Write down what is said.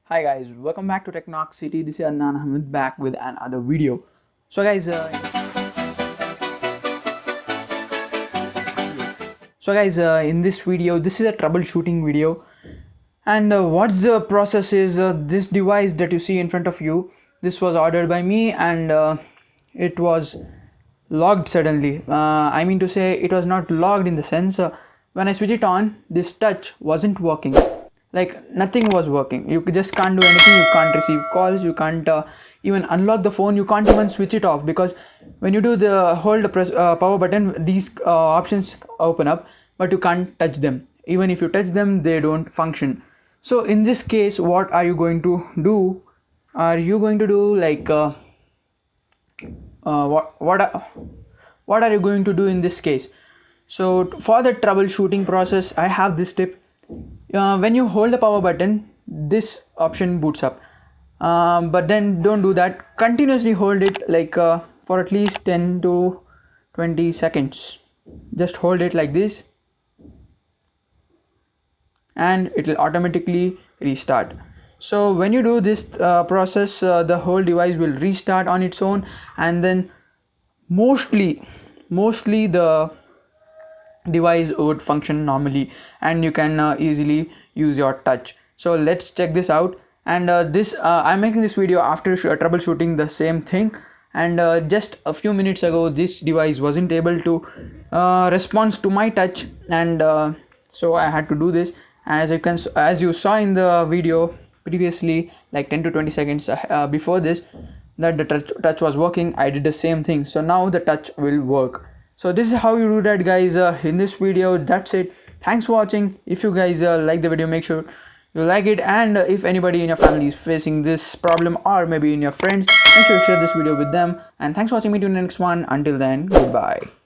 Hi guys, welcome back to Technoxity. This is Adnaan Ahmed back with another video. So guys, in this video, this is a troubleshooting video, and what's the process is this device that you see in front of you. This was ordered by me, and it was logged suddenly. I mean to say, it was not logged in the sense when I switch it on, this touch wasn't working. Like nothing was working. You just can't do anything. You can't receive calls. You can't even unlock the phone. You can't even switch it off, because when you do the hold the press power button, these options open up, but you can't touch them. Even if you touch them, they don't function. So in this case, what are you going to do? Are you going to do like what are you going to do in this case? So for the troubleshooting process, I have this tip. When you hold the power button, this option boots up, but then don't do that. Continuously hold it like for at least 10 to 20 seconds. Just hold it like this, and it will automatically restart. So when you do this process, the whole device will restart on its own, and then mostly the device would function normally, and you can easily use your touch. So let's check this out. And I'm making this video after troubleshooting the same thing, and just a few minutes ago this device wasn't able to respond to my touch, and so I had to do this. As you saw in the video previously, like 10 to 20 seconds before this, that the touch was working, I did the same thing. So now the touch will work. So this is how you do that, guys. In this video, that's it. Thanks for watching. If you guys like the video, make sure you like it, and if anybody in your family is facing this problem, or maybe in your friends, make sure you share this video with them. And thanks for watching. Me to the next one. Until then, goodbye.